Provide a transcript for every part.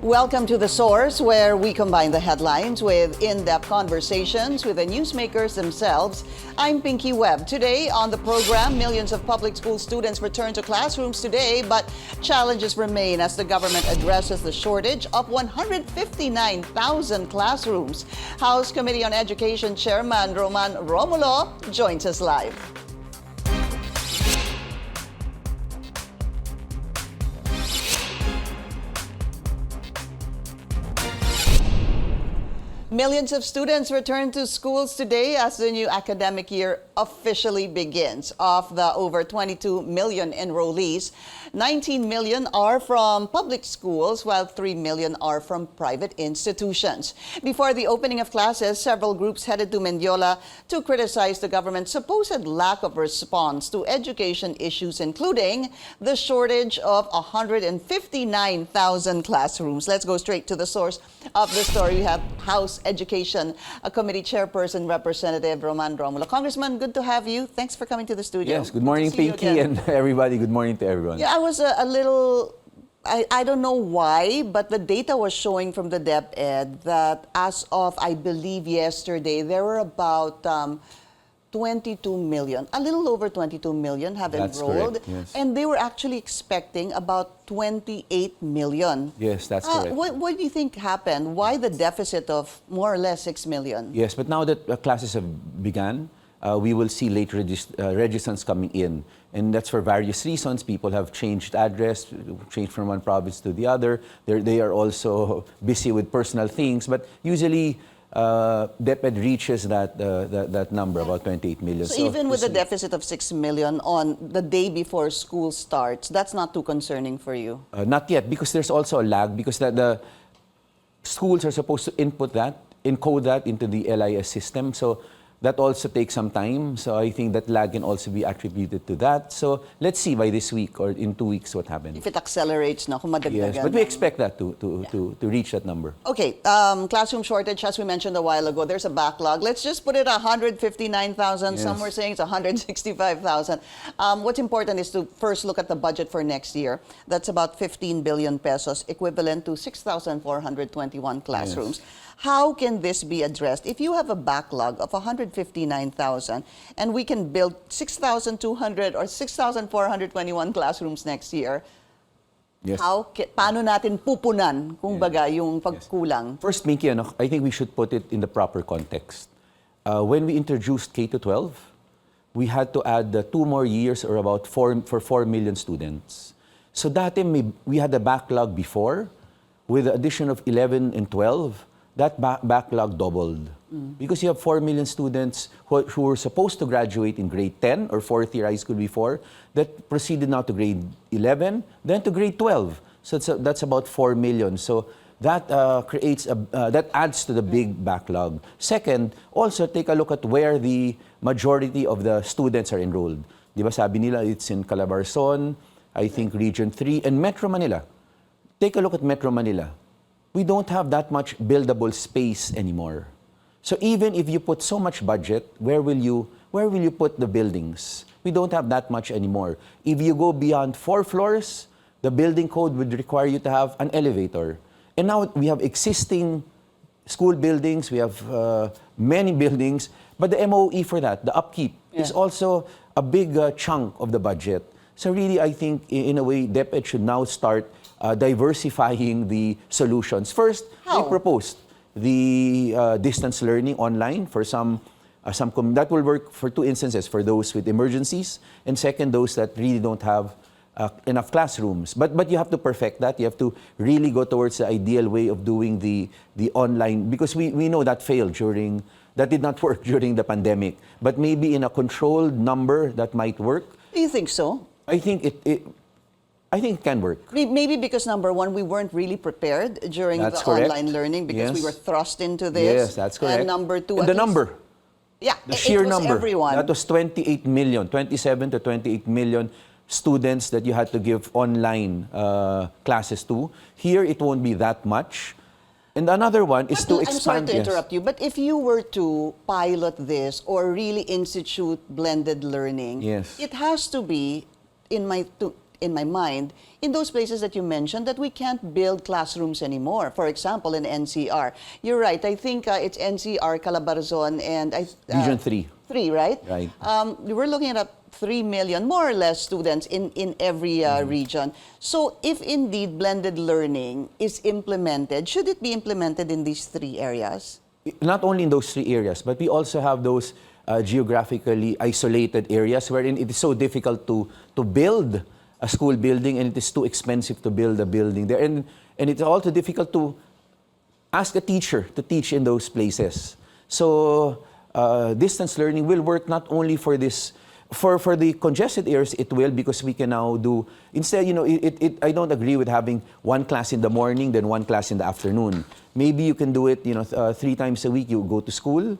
Welcome to The Source, where we combine the headlines with in-depth conversations with the newsmakers themselves. I'm Pinky Webb. Today on the program, millions of public school students return to classrooms today, but challenges remain as the government addresses the shortage of 159,000 classrooms. House Committee on Education Chairman Romulo joins us live. Millions of students return to schools today as the new academic year officially begins. Of the over 22 million enrollees, 19 million are from public schools, while 3 million are from private institutions. Before the opening of classes, several groups headed to Mendiola to criticize the government's supposed lack of response to education issues, including the shortage of 159,000 classrooms. Let's go straight to the source of the story. We have House Education Committee Chairperson Representative Romulo. Congressman, good to have you. Thanks for coming to the studio. Yes, good morning, Pinky, and everybody. Good morning to everyone. Yeah, I was a little, I don't know why, but the data was showing from the DepEd that as of, I believe, yesterday, there were about 22 million, a little over 22 million have enrolled. Correct, yes. And they were actually expecting about 28 million. Yes, that's correct. What do you think happened? Why the deficit of more or less 6 million? Yes, but now that classes have begun, we will see late registrants coming in. And that's for various reasons. People have changed address, changed from one province to the other. They are also busy with personal things. But usually, DepEd reaches that number, about 28 million. So even with a deficit of 6 million on the day before school starts, that's not too concerning for you? Not yet, because there's also a lag, because the schools are supposed to encode that into the LIS system. So that also takes some time. So I think that lag can also be attributed to that. So let's see by this week or in 2 weeks what happens. If it accelerates, kung madagdagan. Yes, but we expect that to reach that number. Okay, classroom shortage, as we mentioned a while ago, there's a backlog. Let's just put it 159,000. Yes. Some were saying it's 165,000. What's important is to first look at the budget for next year. That's about 15 billion pesos, equivalent to 6,421 classrooms. Yes. How can this be addressed? If you have a backlog of 159,000 and we can build 6,200 or 6,421 classrooms next year, yes. Paano natin pupunan, kung baga, yung pagkulang? Yes. First, Minky, I think we should put it in the proper context. When we introduced K-12, we had to add 2 more years or about 4 million students. So dati we had a backlog before. With the addition of 11 and 12, that backlog doubled. Because you have 4 million students who were supposed to graduate in grade 10 or 4th year high school before, that proceeded now to grade 11, then to grade 12. So that's about 4 million. So that that adds to the big backlog. Second, also take a look at where the majority of the students are enrolled. Di ba sabi nila it's in Calabarzon, I think Region 3, and Metro Manila. Take a look at Metro Manila. We don't have that much buildable space anymore. So even if you put so much budget, where will you put the buildings? We don't have that much anymore. If you go beyond 4 floors, the building code would require you to have an elevator. And now we have existing school buildings, we have many buildings, but the MOE for that, the upkeep, is also a big chunk of the budget. So really, I think in a way, DepEd should now start diversifying the solutions. First, they proposed the distance learning online for some that will work for 2 instances, for those with emergencies, and second, those that really don't have enough classrooms. But you have to perfect that. You have to really go towards the ideal way of doing the online, because we know that failed that did not work during the pandemic. But maybe in a controlled number that might work. Do you think so? I think it can work. Maybe because, number one, we weren't really prepared during the online learning because we were thrust into this. Yes, that's correct. And number two, the number. Yeah, the sheer number. Everyone. That was 28 million, 27 to 28 million students that you had to give online classes to. Here, it won't be that much. And another one is to expand. I'm sorry to interrupt you, but if you were to pilot this or really institute blended learning, it has to be, in my mind, in those places that you mentioned, that we can't build classrooms anymore. For example, in NCR. You're right. I think it's NCR, Calabarzon, and Region 3. 3, right? Right. We're looking at 3 million, more or less, students in every region. So if indeed blended learning is implemented, should it be implemented in these 3 areas? Not only in those 3 areas, but we also have those geographically isolated areas wherein it is so difficult to build a school building, and it is too expensive to build a building there. And it's also difficult to ask a teacher to teach in those places. So distance learning will work not only for this, for the congested areas, it will, because we can now do, instead, I don't agree with having 1 class in the morning, then 1 class in the afternoon. Maybe you can do it, 3 times a week. You go to school.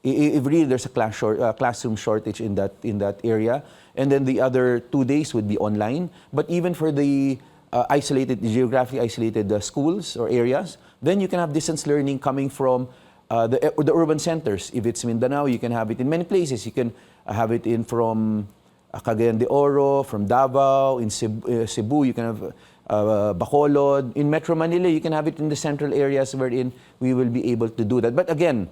If really there's a classroom shortage in that area, and then the other 2 days would be online. But even for the geographically isolated schools or areas, then you can have distance learning coming from the urban centers. If it's Mindanao, you can have it in many places. You can have it from Cagayan de Oro, from Davao, in Cebu, you can have Bacolod. In Metro Manila, you can have it in the central areas wherein we will be able to do that. But again,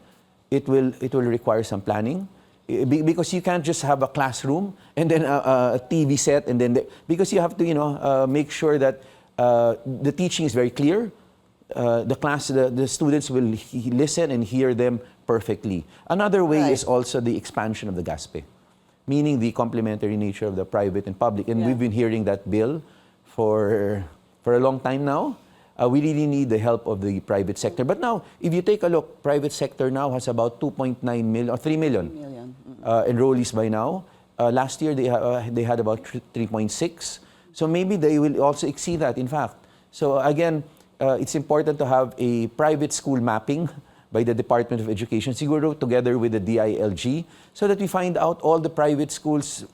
it will require some planning, because you can't just have a classroom and then a TV set, and then because you have to make sure that the teaching is very clear. The students will listen and hear them perfectly. Another way is also the expansion of the GASPE, meaning the complementary nature of the private and public. And we've been hearing that bill for a long time now. We really need the help of the private sector. But now, if you take a look, private sector now has about 2.9 million or 3 million enrollees by now. Last year, they had about 3.6. So maybe they will also exceed that, in fact. So again, it's important to have a private school mapping by the Department of Education, siguro together with the DILG, so that we find out all the private schools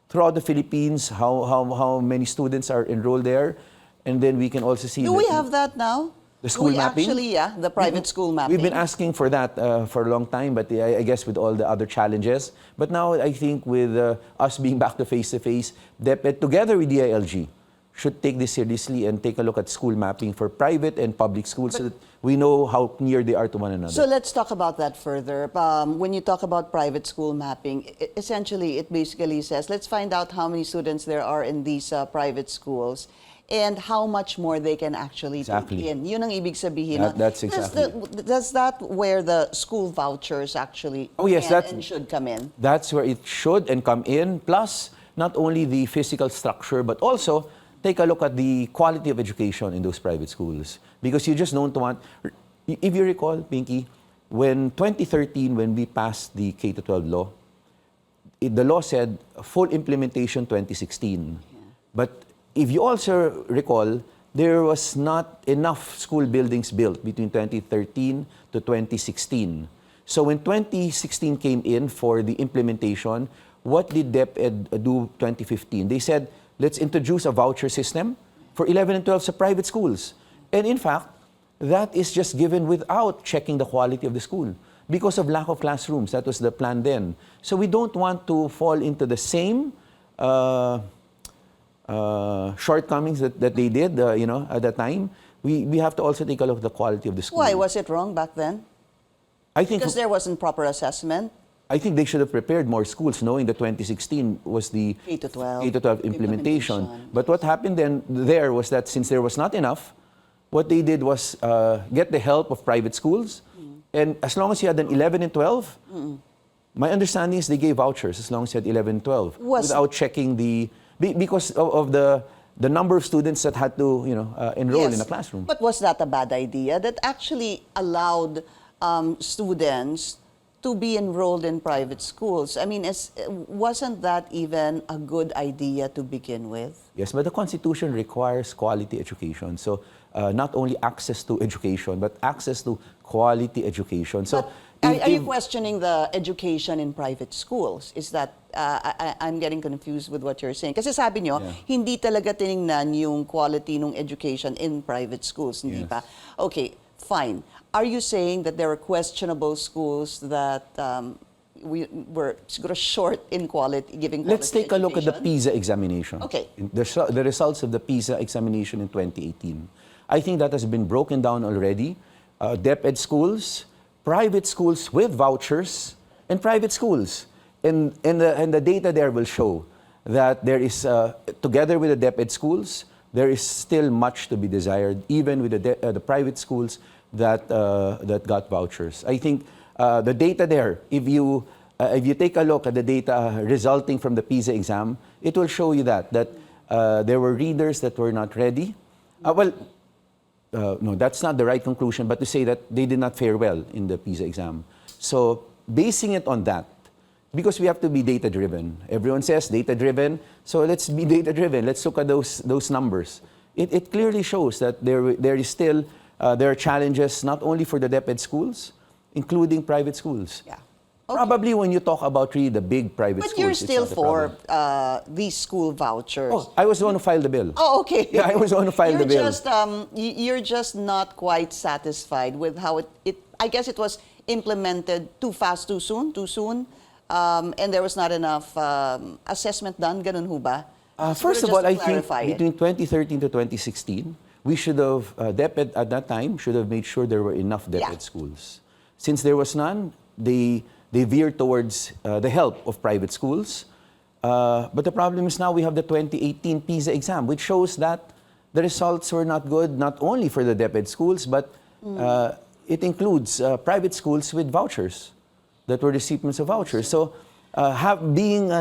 throughout the Philippines, how many students are enrolled there, and then we can also see... Do we have that now? The school mapping? Actually, the private school mapping. We've been asking for that for a long time, but I guess with all the other challenges. But now I think with us being back to face-to-face, DepEd together with DILG should take this seriously and take a look at school mapping for private and public schools, so that we know how near they are to one another. So let's talk about that further. When you talk about private school mapping, essentially it basically says, let's find out how many students there are in these private schools and how much more they can actually take in. Yun ang ibig sabihin. That's exactly. Does that where the school vouchers actually can and should come in? That's where it should and come in. Plus, not only the physical structure, but also take a look at the quality of education in those private schools. Because you just don't want... If you recall, Pinky, when 2013, when we passed the K-12 law, the law said full implementation 2016. Yeah. But if you also recall, there was not enough school buildings built between 2013 to 2016. So when 2016 came in for the implementation, what did DepEd do 2015? They said, let's introduce a voucher system for 11 and 12 sa private schools. And in fact, that is just given without checking the quality of the school because of lack of classrooms. That was the plan then. So we don't want to fall into the same shortcomings that they did, at that time. We have to also take a look at the quality of the school. Why was it wrong back then? I think because there wasn't proper assessment. I think they should have prepared more schools, knowing that 2016 was the K-12 implementation. But what happened then there was that since there was not enough, what they did was get the help of private schools. And as long as you had an 11 and 12, my understanding is they gave vouchers as long as you had 11 and 12 without checking because of the number of students that had to enroll in a classroom. But was that a bad idea that actually allowed students to be enrolled in private schools? I mean, wasn't that even a good idea to begin with? Yes, but the Constitution requires quality education. So not only access to education, but access to quality education. So are you questioning the education in private schools? Is that, I'm getting confused with what you're saying. Kasi sabi nyo, hindi talaga tiningnan yung quality ng education in private schools, hindi pa? Okay, fine. Are you saying that there are questionable schools that we were siguro short in quality, giving quality Let's take a look at the education. PISA examination. Okay. The results of the PISA examination in 2018. I think that has been broken down already. DepEd schools, private schools with vouchers, and private schools. And the data there will show that there is, together with the DepEd schools, there is still much to be desired, even with the private schools that got vouchers. I think the data there, if you take a look at the data resulting from the PISA exam, it will show you that there were readers that were not ready. No, that's not the right conclusion, but to say that they did not fare well in the PISA exam. So basing it on that, because we have to be data-driven. Everyone says data-driven, so let's be data-driven. Let's look at those numbers. It clearly shows that there is still there are challenges not only for the DepEd schools, including private schools. Yeah. Probably when you talk about really the big private But schools, you're it's still not a for problem. these school vouchers. Oh, I was the one who filed the bill. Oh, okay. Yeah, I was the one who filed the bill. You're just not quite satisfied with how it. I guess it was implemented too fast, too soon, and there was not enough assessment done. Ganun ho ba? First of Just all, to I think clarify it. between 2013 to 2016, we should have, DepEd at that time should have made sure there were enough DepEd Yeah. schools. Since there was none, they veered towards the help of private schools. But the problem is now we have the 2018 PISA exam, which shows that the results were not good, not only for the DepEd schools, but it includes private schools with vouchers that were recipients of vouchers. So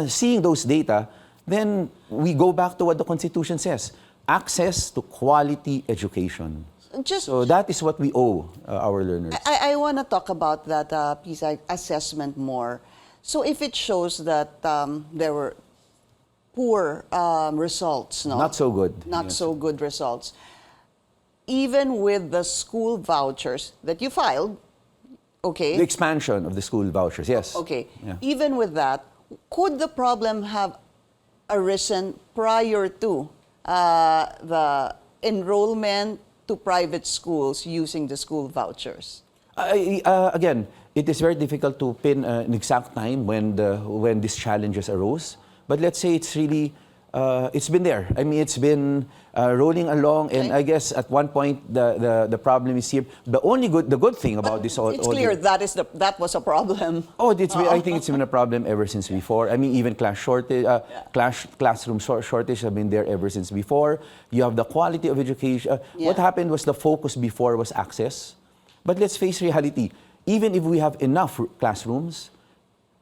seeing those data, then we go back to what the Constitution says, access to quality education. So that is what we owe our learners. I want to talk about that PISA assessment more. So if it shows that there were poor results, no? Not so good. Not Yes. so good results. Even with the school vouchers that you filed, okay? The expansion of the school vouchers, yes. Okay. Yeah. Even with that, could the problem have arisen prior to the enrollment to private schools using the school vouchers? Again, it is very difficult to pin an exact time when these challenges arose. But let's say it's really, it's been there. I mean, it's been rolling along, Okay. and I guess at one point the problem is here. The good thing about this, It's clear that was a problem. I think it's been a problem ever since before. I mean, even classroom shortage have been there ever since before. You have the quality of education. What happened was the focus before was access. But let's face reality. Even if we have enough classrooms,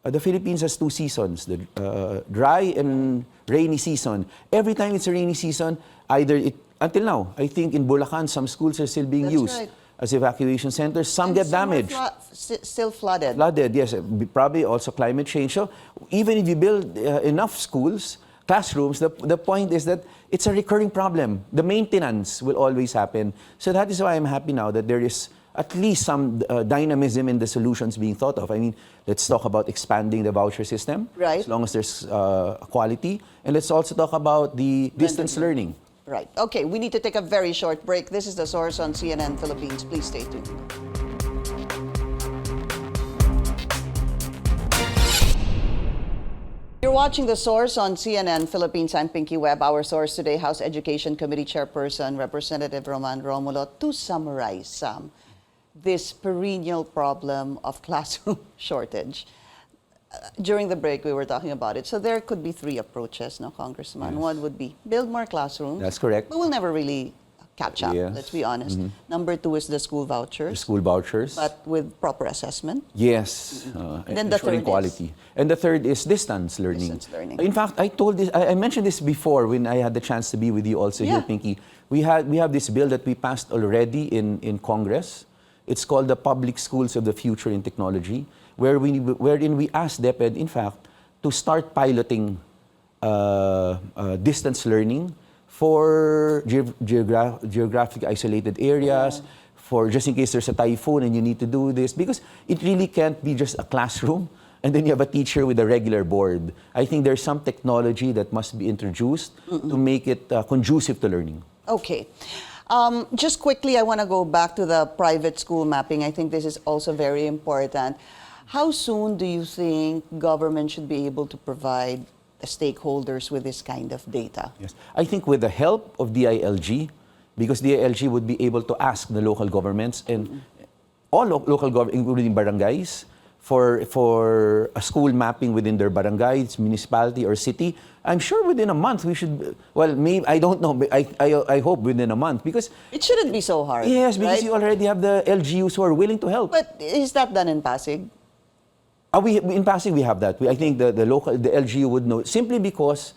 the Philippines has two seasons, the dry and rainy season. Every time it's a rainy season, until now, I think in Bulacan, some schools are still being That's used right. as evacuation centers. Some And get some are damaged. Still flooded. Flooded, yes. Probably also climate change. So even if you build enough schools, classrooms, the point is that it's a recurring problem. The maintenance will always happen. So that is why I'm happy now that there is at least some dynamism in the solutions being thought of. I mean, let's talk about expanding the voucher system, Right. as long as there's quality. And let's also talk about the distance learning. Right. Okay, we need to take a very short break. This is The Source on CNN Philippines. Please stay tuned. You're watching The Source on CNN Philippines. I'm Pinky Webb. Our source today, House Education Committee Chairperson, Representative Romulo, to summarize this perennial problem of classroom shortage. During the break, we were talking about it. So there could be three approaches, no, Congressman? Yes. One would be build more classrooms. That's correct. But we'll never really catch up, Yes. let's be honest. Number two is the school The vouchers, school vouchers. but with proper assessment. Yes. And then the ensuring third quality. And the third is distance learning. Distance learning. In fact, I mentioned this before when I had the chance to be with you also Yeah. here, Pinky. We have this bill that we passed already in Congress. It's called the Public Schools of the Future in Technology, wherein we asked DepEd, in fact, to start piloting distance learning for geographic isolated areas, for just in case there's a typhoon and you need to do this, because it really can't be just a classroom and then you have a teacher with a regular board. I think there's some technology that must be introduced to make it conducive to learning. Okay. Just quickly, I want to go back to the private school mapping. I think this is also very important. How soon do you think government should be able to provide the stakeholders with this kind of data? Yes. I think with the help of DILG, because DILG would be able to ask the local governments and all local government, including barangays, for a school mapping within their barangays, municipality, or city. I'm sure within a month we should, well, maybe, I don't know, but I hope within a month, because It shouldn't be so hard. yes, because right? you already have the LGUs who are willing to help. But is that done in Pasig? In Pasig, we have that. I think the LGU would know, simply because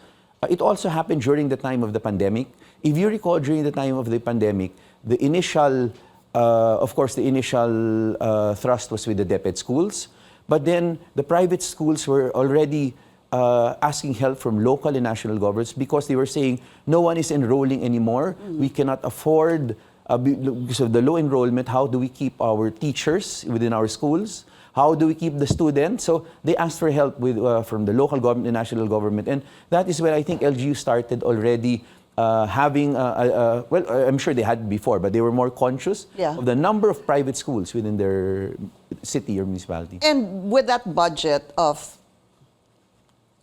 it also happened during the time of the pandemic. If you recall, during the time of the pandemic, the initial, of course, the initial thrust was with the DepEd schools, but then the private schools were already asking help from local and national governments, because they were saying, no one is enrolling anymore. We cannot afford, because of the low enrollment, how do we keep our teachers within our schools? How do we keep the students? So they asked for help from the local government and national government. And that is where I think LGU started already having, well, I'm sure they had before, but they were more conscious of the number of private schools within their city or municipality. And with that budget of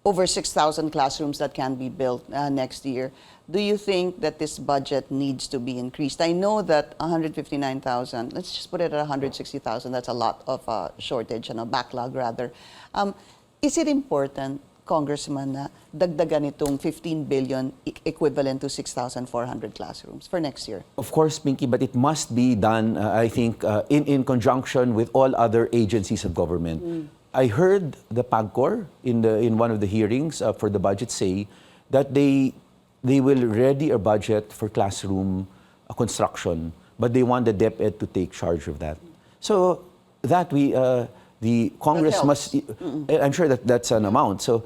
over 6,000 classrooms that can be built next year, do you think that this budget needs to be increased? I know that 159,000, let's just put it at 160,000, that's a lot of shortage and a backlog rather. Is it important, Congressman, na dagdagan itong 15 billion equivalent to 6,400 classrooms for next year? Of course, Pinky, but it must be done, I think, in conjunction with all other agencies of government. I heard the PAGCOR in one of the hearings for the budget say that they will ready a budget for classroom construction, but they want the DepEd to take charge of that. So that the Congress must, I'm sure that that's an amount. So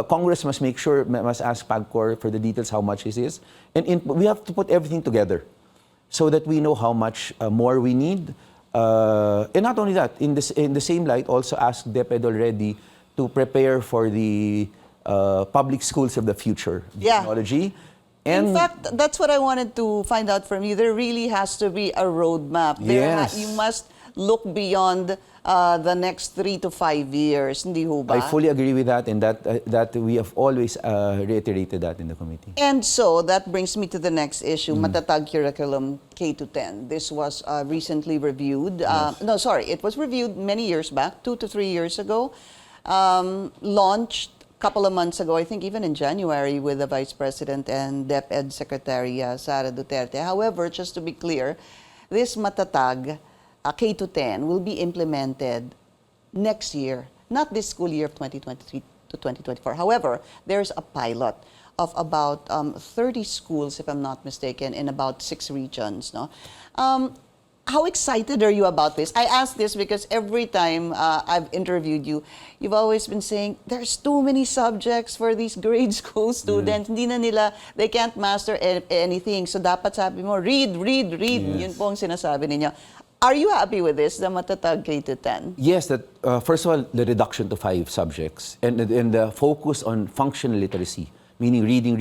Congress must make sure, must ask PAGCOR for the details how much it is. And we have to put everything together so that we know how much more we need. And not only that, in the same light, also ask DepEd already to prepare for the public schools of the future technology. And in fact, that's what I wanted to find out from you. There really has to be a roadmap. You must look beyond the next 3 to 5 years. Hindi ho ba? I fully agree with that, and that we have always reiterated that in the committee. And so that brings me to the next issue, Matatag Curriculum K-10. This was recently reviewed. No, sorry, it was reviewed many years back, 2 to 3 years ago. Launched couple of months ago, I think even in January, with the Vice President and DepEd Secretary Sara Duterte. However, just to be clear, this Matatag K-10 will be implemented next year, not this school year of 2023 to 2024. However, there's a pilot of about 30 schools, if I'm not mistaken, in about 6 regions. No? How excited are you about this? I ask this because every time I've interviewed you, you've always been saying, there's too many subjects for these grade school students. Hindi na nila, they can't master anything. So dapat sabi mo, read. Yun po ang sinasabi ninyo. Are you happy with this, the Matatag K-10? Yes, that first of all, the reduction to 5 subjects and the focus on functional literacy, meaning reading,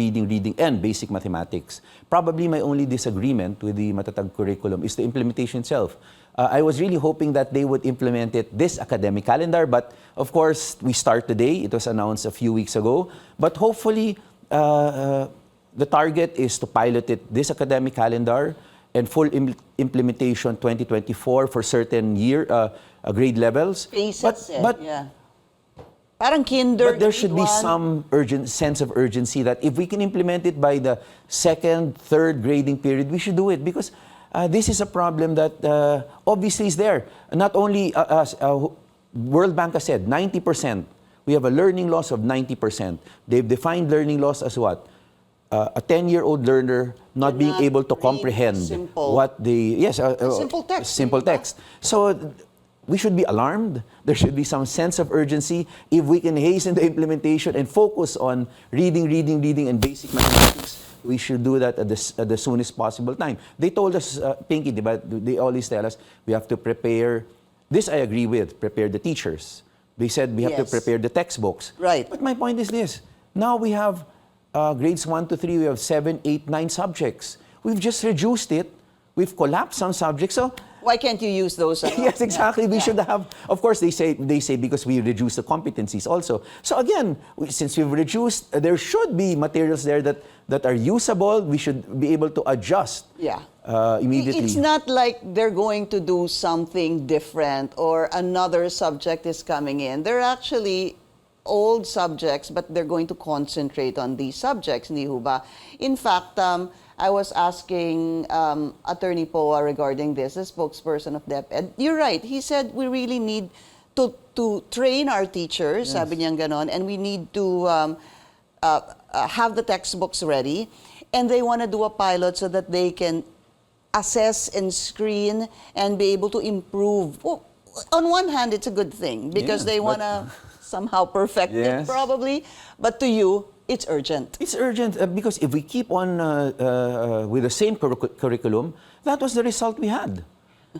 and basic mathematics. Probably my only disagreement with the Matatag curriculum is the implementation itself. I was really hoping that they would implement it this academic calendar, but of course, we start today. It was announced a few weeks ago. But hopefully, the target is to pilot it this academic calendar and full implementation 2024 for certain grade levels. Parang kinder. But there should be some sense of urgency that if we can implement it by the 2nd, 3rd grading period, we should do it, because this is a problem that obviously is there. Not only World Bank has said 90%. We have a learning loss of 90%. They've defined learning loss as what? A 10-year-old learner not being able to comprehend what the simple text. So we should be alarmed. There should be some sense of urgency. If we can hasten the implementation and focus on reading, and basic mathematics, we should do that at the soonest possible time. They told us, Pinky, but they always tell us we have to prepare. This I agree with. Prepare the teachers. They said we have to prepare the textbooks. Right. But my point is this: now we have grades 1 to 3. We have 7, 8, 9 subjects. We've just reduced it. We've collapsed some subjects. So Why can't you use those? Yes, exactly. We should have. Of course, they say because we reduce the competencies also. So again, since we've reduced, there should be materials there that are usable. We should be able to adjust. Yeah. Immediately. It's not like they're going to do something different or another subject is coming in. They're actually old subjects, but they're going to concentrate on these subjects, hindi ho ba? In fact, I was asking Attorney Poa regarding this, the spokesperson of DepEd. You're right. He said we really need to train our teachers, sabi niyang ganon, and we need to have the textbooks ready. And they want to do a pilot so that they can assess and screen and be able to improve. Well, on one hand, it's a good thing because they want to somehow perfect it probably. But to you, it's urgent. It's urgent because if we keep on with the same curriculum, that was the result we had.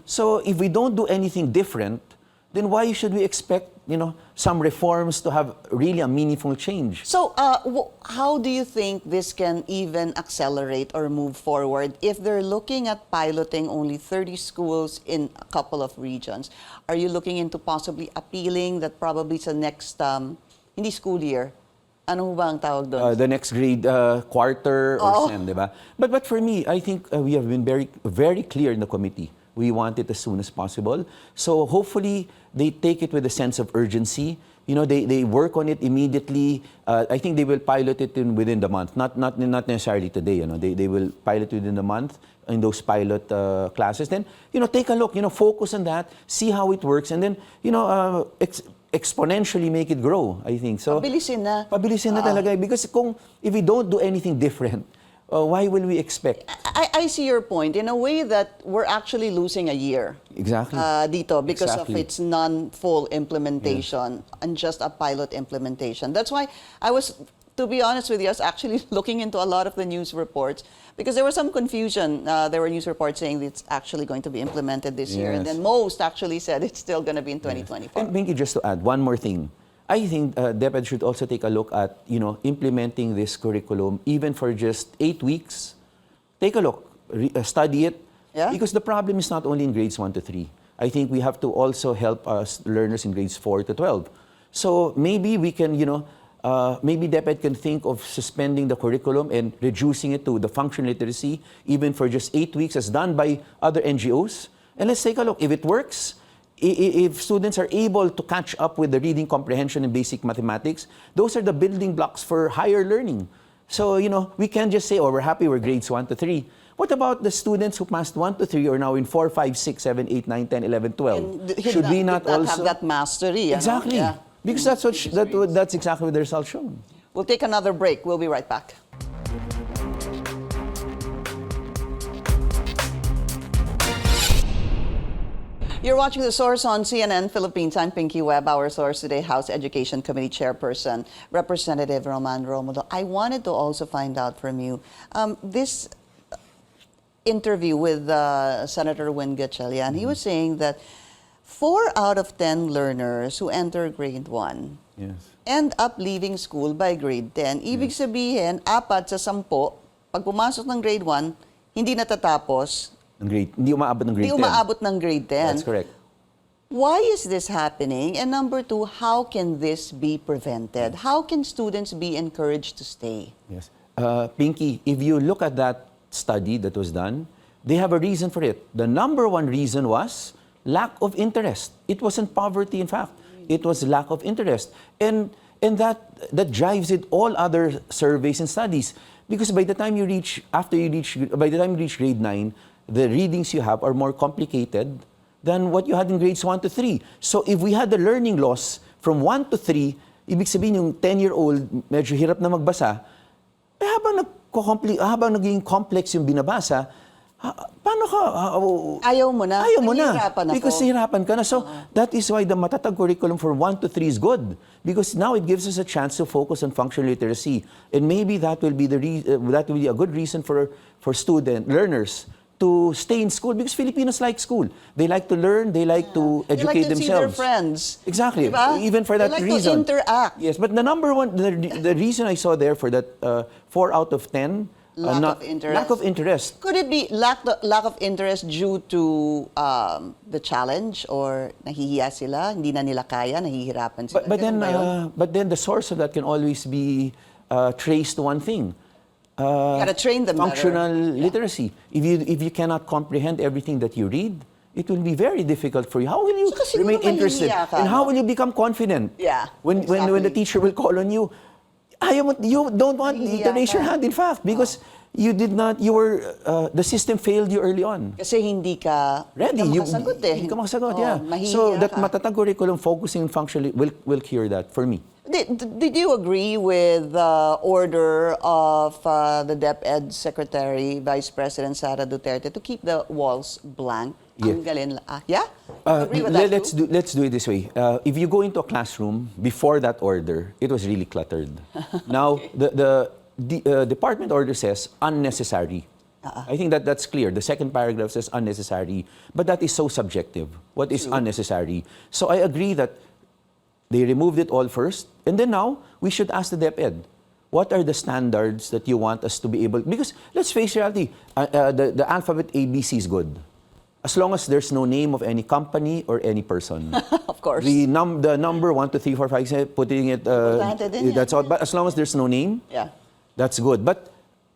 So if we don't do anything different, then why should we expect, some reforms to have really a meaningful change? So how do you think this can even accelerate or move forward if they're looking at piloting only 30 schools in a couple of regions? Are you looking into possibly appealing that probably sa next, hindi school year, ano ba ang tawag doon? The next grade, quarter or SEM, di ba? But for me, I think we have been very, very clear in the committee. We want it as soon as possible. So hopefully, they take it with a sense of urgency. They work on it immediately. I think they will pilot it within the month, not necessarily today. They will pilot within the month in those pilot classes. Then, take a look, focus on that, see how it works, and then, exponentially make it grow, I think. So, Pabilisin na. Pabilisin na talaga. Because if we don't do anything different, why will we expect? I see your point in a way that we're actually losing a year. Exactly. Dito because of Exactly. its non-full implementation and just a pilot implementation. That's why I was, to be honest with you, I was actually looking into a lot of the news reports because there was some confusion. There were news reports saying that it's actually going to be implemented this year, and then most actually said it's still going to be in 2024. And Pinky, just to add one more thing. I think DepEd should also take a look at, implementing this curriculum even for just 8 weeks. Take a look, study it. Yeah? Because the problem is not only in grades 1 to 3. I think we have to also help us learners in grades 4 to 12. So maybe we can, maybe DepEd can think of suspending the curriculum and reducing it to the functional literacy even for just 8 weeks as done by other NGOs. And let's take a look. If it works, if students are able to catch up with the reading comprehension and basic mathematics, those are the building blocks for higher learning. So, we can't just say, we're happy we're grades 1 to 3. What about the students who passed 1 to 3 or now in 4, 5, 6, 7, 8, 9, 10, 11, 12? And Should we not also have that mastery? Exactly. Yeah. Because that's exactly what the results shown. We'll take another break. We'll be right back. You're watching The Source on CNN Philippines. I'm Pinky Webb, our source today, House Education Committee Chairperson, Representative Romulo. I wanted to also find out from you, this interview with Senator Win Gatchalian, he was saying that 4 out of 10 learners who enter grade 1 end up leaving school by grade 10. Ibig sabihin, 4 sa 10, pag pumasok ng grade 1, hindi natatapos. Hindi umaabot ng grade 10. Hindi umaabot ng grade 10. That's correct. Why is this happening? And number 2, how can this be prevented? How can students be encouraged to stay? Yes. Pinky, if you look at that study that was done, they have a reason for it. The number 1 reason was lack of interest. It wasn't poverty, in fact. It was lack of interest. And that drives it all other surveys and studies. Because by the time you reach grade 9, the readings you have are more complicated than what you had in grades 1 to 3. So if we had the learning loss from 1 to 3, ibig sabihin yung 10-year-old medyo hirap na magbasa, habang naging complex yung binabasa, paano ka? Ayaw mo na. Ayaw mo na. Nahihirapan ako. Because nahihirapan ka na. So that is why the matatag curriculum for 1 to 3 is good. Because now it gives us a chance to focus on functional literacy. And maybe that will be a good reason for learners to stay in school, because Filipinos like school. They like to learn, they like to educate themselves. They like to themselves. see their friends. Exactly. Diba? Even for that they like reason. to interact. Yes, but the number 1, the reason I saw there for that 4 out of 10 Lack of interest. Lack of interest. Could it be lack of interest due to the challenge, or nahihiya sila, hindi na nila kaya, nahihirapan sila? But then the source of that can always be traced to one thing. Gotta train them functional better. literacy. If you cannot comprehend everything that you read, it will be very difficult for you. How will you So, remain siguro interested? mahihiya ka, And how no? will you become confident? Yeah, When the exactly. teacher will call on you, you don't want Mahihiya to raise your ka. hand, in fact, because the system failed you early on. Kasi hindi ka Ready. makasagot eh. Hindi ka makasagot, Oo, yeah. mahihiya So that ka. matatag curriculum focusing functionally will cure that for me. Did you agree with the order of the DepEd Secretary, Vice President Sara Duterte, to keep the walls blank? Yeah. Ang galing. Yeah? Agree with that too? Let's do it this way. If you go into a classroom before that order, it was really cluttered. Now the department order says unnecessary. I think that's clear. The second paragraph says unnecessary, but that is so subjective. What is unnecessary? So I agree that they removed it all first, and then now we should ask the DepEd, what are the standards that you want us to be able? Because let's face reality, the alphabet ABC is good, as long as there's no name of any company or any person. Of course. The number 1, 2, 3, 4, 5, 6, putting it that's all. But as long as there's no name, Yeah. that's good. But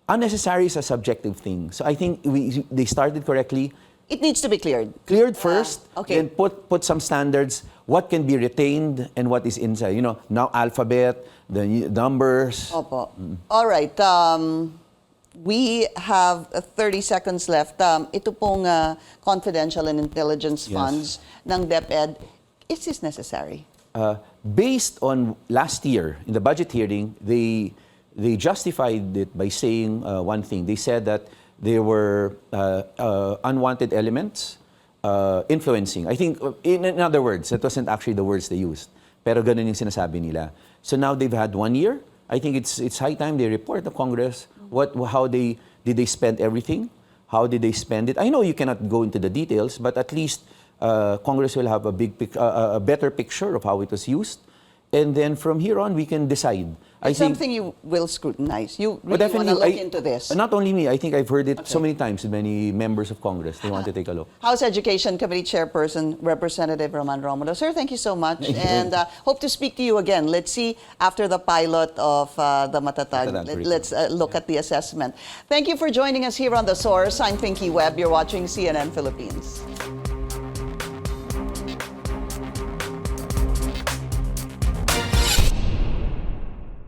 unnecessary is a subjective thing. So I think they started correctly. It needs to be cleared. Cleared first, okay. then put some standards, what can be retained and what is inside. Now alphabet, the numbers. Opo. All right. We have 30 seconds left. Ito pong confidential and intelligence Yes. funds ng DepEd, is this necessary? Based on last year, in the budget hearing, they justified it by saying one thing. They said that there were unwanted elements influencing. I think, in other words, that wasn't actually the words they used. Pero ganun yung sinasabi nila. So now they've had 1 year. I think it's high time they report to Congress how did they spend everything? How did they spend it? I know you cannot go into the details, but at least Congress will have a better picture of how it was used. And then from here on, we can decide. It's something you will scrutinize. You But really want to definitely, look into this. Not only me, I think I've heard it so many times with many members of Congress. They want to take a look. House Education Committee Chairperson, Representative Romulo. Sir, thank you so much. And hope to speak to you again. Let's see, after the pilot of the Matatag, let's look at the assessment. Thank you for joining us here on The Source. I'm Pinky Webb. You're watching CNN Philippines.